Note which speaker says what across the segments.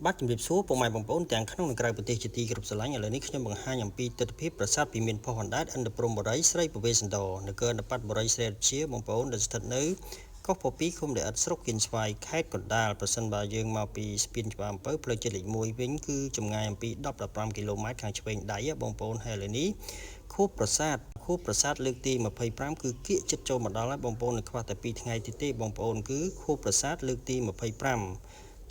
Speaker 1: បាទជំរាបសួរពុកម៉ែបងប្អូនទាំងក្នុងនិងក្រៅប្រទេសជាទីគោរពស្រឡាញ់ឥឡូវនេះខ្ញុំបង្ហាញអំពីទស្សនវិជ្ជាប្រាសាទពីមានផុសអណ្ដែតឥន្ទព្រំបុរីស្រីពវេសន្តរនគរនបត្តិបុរីស្រីរាជាបងប្អូនដែលស្ថិតនៅកោះពពីឃុំដែលឥតស្រុកគៀនស្វាយខេត្តកណ្ដាលប្រសិនបើយើងមកពីស្ពានច្បារអំពៅផ្លូវជាតិលេខ1វិញគឺចម្ងាយអំពី10-15គីឡូម៉ែត្រខាងឆ្វេងដៃបងប្អូនហើយឥឡូវនេះខួបប្រាសាទលើកទី25គឺគៀកចិត្តចូលមកដល់ហើយបងប្អូននៅខ្វះតែ2ថ្ងៃទៀតទេបងប្អូនគឺខួបប្រាសាទលើកទី25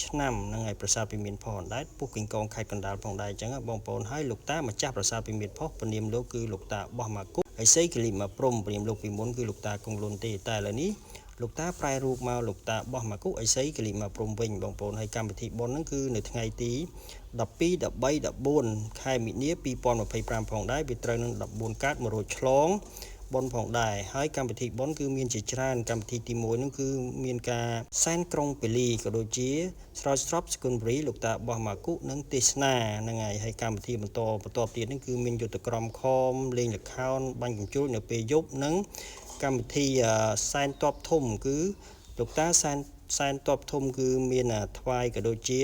Speaker 1: ឆ្នាំហ្នឹងហើយប្រាសាទពីមានផុសអណ្ដែតពុះកេងកងខេត្តកណ្ដាលផងដែរអញ្ចឹងបងប្អូនហើយលោកតាម្ចាស់ប្រាសាទពីមានផុសពនាមលោកគឺលោកតាបោះម៉ាគុហើយសីគលីមកព្រំព្រាមលោកពីមុនគឺលោកតាគង់លុនទេតែឥឡូវនេះលោកតាប្រែរូបមកលោកតាបោះម៉ាគុអីសីគលីមកព្រំវិញបងប្អូនហើយកម្មវិធីបុណ្យហ្នឹងគឺនៅថ្ងៃទី12 13 14ខែមីនា2025ផងដែរវាត្រូវនឹង14កើត100ឆ្លងបុណ្យផងដែរហើយកម្មវិធីបុណ្យគឺមានជាច្រើនកម្មវិធីទី1នោះគឺមានការសែនក្រុងពេលីក៏ដូចជាស្រោចស្រពសគុណបុរីលោកតាបោះម៉ាគុនិងទេសនាហ្នឹងហើយកម្មវិធីបន្តទៀតនេះគឺមានយុទ្ធក្រមខមលេងល្ខោនបាញ់កញ្ជុលនៅពេលយប់និងកម្មវិធីសែនតបធំគឺលោកតាសែនតបធំគឺមានថ្វាយក៏ដូចជា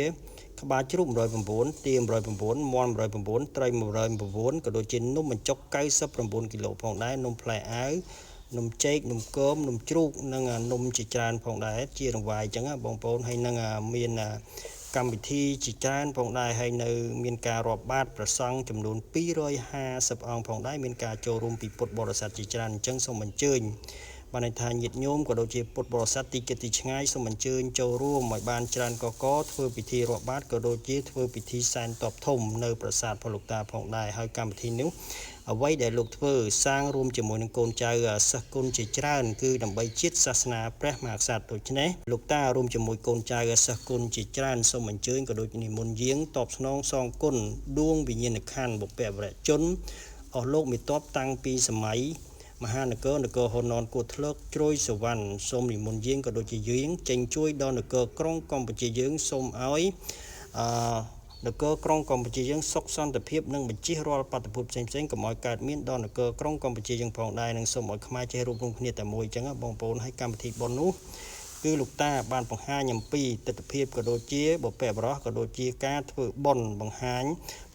Speaker 1: ក្បាលជ្រូក109ទា109មាន់109ត្រី109ក៏ដូចជានំបញ្ចុក99គីឡូផងដែរនំផ្លែអាវនំចេកនំគមនំជ្រូកនិងនំជាច្រើនផងដែរជារង្វាយអញ្ចឹងបងប្អូនហើយនឹងមានកម្មវិធីជាច្រើនផងដែរហើយនៅមានការរាប់បាតប្រសង់ចំនួន250អង្គផងដែរមានការចូលរួមពីពុទ្ធបរិស័ទជាច្រើនអញ្ចឹងសូមអញ្ជើញបានន័យថាញាតិញោមក៏ដូចជាពុទ្ធបរិស័ទទីជិតទីឆ្ងាយសូមអញ្ជើញចូលរួមឲ្យបានច្រើនកកធ្វើពិធីរាប់បាតក៏ដូចជាធ្វើពិធីសែនតបធំនៅប្រាសាទផលោកតាផងដែរហើយកម្មវិធីនេះអ្វីដែលលោកធ្វើសាងរួមជាមួយនឹងកូនចៅសិស្សគុណជាច្រើនគឺដើម្បីជាតិសាសនាព្រះមហាក្សត្រដូច្នេះលោកតារួមជាមួយកូនចៅសិស្សគុណជាច្រើនសូមអញ្ជើញក៏ដូចនិមន្តយាងតបស្នងសងគុណដួងវិញ្ញាណក្ខន្ធបុព្វវរជនអស់លោកមេតបតាំងពីសម័យមហានគរហ៊ុនណនគួរធ្លកជ្រោយសវណ្ណសូមនិមន្តយាងក៏ដូចជាយាងចេញជួយដល់នគរក្រុងកម្ពុជាយើងសូមឲ្យនគរក្រុងកម្ពុជាយើងសុខសន្តិភាពនិងបញ្ជិះរាល់បាតុភូតផ្សេងកុំឲ្យកើតមានដល់នគរក្រុងកម្ពុជាយើងផងដែរនិងសូមឲ្យខ្មែរចេះរួបរวมគ្នាតែមួយអញ្ចឹងបងប្អូនឲ្យកម្មវិធីបុណ្យនោះគឺលោកតាបានបង្ហាញអំពីទស្សនវិជ្ជាក៏ដូចជាបុព្វបុរសក៏ដូចជាការធ្វើបុណ្យបង្ហាញ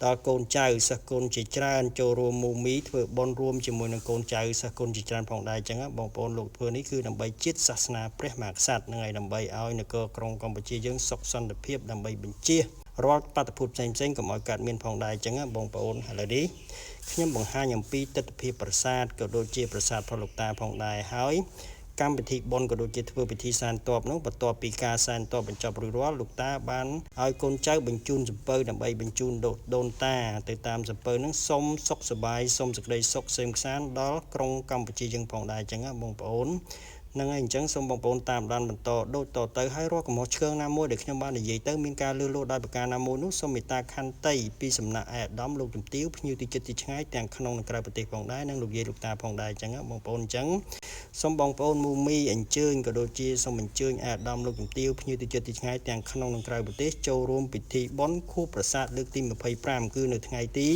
Speaker 1: ដល់កូនចៅសិស្សគុណជាច្រើនចូលរួមមូមីធ្វើបុណ្យរួមជាមួយនឹងកូនចៅសិស្សគុណជាច្រើនផងដែរអញ្ចឹងបងប្អូនលោកធ្វើនេះគឺដើម្បីជាតិសាសនាព្រះមហាក្សត្រនឹងឲ្យដើម្បីឲ្យនគរក្រុងកម្ពុជាយើងសុខសន្តិភាពដើម្បីបញ្ជារាល់បាតុភូតផ្សេងកុំឲ្យកើតមានផងដែរអញ្ចឹងបងប្អូនឥឡូវនេះខ្ញុំបង្ហាញអំពីទស្សនវិជ្ជាប្រាសាទក៏ដូចជាប្រាសាទផលោកតាផងដែរហើយកម្មវិធីបុណ្យក៏ដូចជាធ្វើពិធីសែនតបនោះបន្ទាប់ពីការសែនតបបញ្ចប់រួចរាល់លោកតាបានឲ្យកូនចៅបញ្ជូនសំពៅដើម្បីបញ្ជូនដូនតាទៅតាមសំពៅនឹងសុំសុខសប្បាយសុំសេចក្តីសុខសេមខ្សាន្តដល់ក្រុងកម្ពុជាយើងផងដែរអញ្ចឹងបងប្អូនហ្នឹងហើយអញ្ចឹងសូមបងប្អូនតាមដានបន្តដូចតទៅហើយរាល់កំហុសឆ្គងណាមួយដែលខ្ញុំបាននិយាយទៅមានការលឺលោដោយប្រការណាមួយនោះសូមមេត្តាខន្តីពីសំណាក់ឯកឧត្តមលោកជំទាវភ្ញៀវទីជិតទីឆ្ងាយទាំងក្នុងនិងក្រៅប្រទេសផងដែរនិងលោកយាយលោកតាផងដែរអញ្ចឹងបងប្អូនអញ្ចឹងសូមបងប្អូនមូមីអញ្ជើញក៏ដូចជាសូមអញ្ជើញឯកឧត្តមលោកជំទាវភ្ញៀវទីជិតទីឆ្ងាយទាំងក្នុងនិងក្រៅប្រទេសចូលរួមពិធីបុណ្យខួបប្រាសាទលើកទី25គឺនៅថ្ងៃទី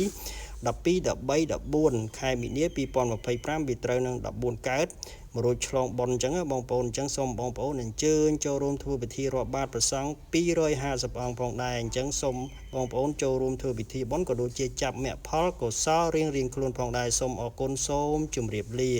Speaker 1: 12 13 14ខែមីនា2025វាត្រូវនឹង14កើត100ឆ្លងបុណ្យអញ្ចឹងបងប្អូនអញ្ចឹងសូមបងប្អូនអញ្ជើញចូលរួមធ្វើពិធីរាប់បាតប្រសង់250អង្គផងដែរអញ្ចឹងសូមបងប្អូនចូលរួមធ្វើពិធីបុណ្យក៏ដូចជាចាប់មគ្គផលកុសលរៀងខ្លួនផងដែរសូមអរគុណសូមជម្រាបលា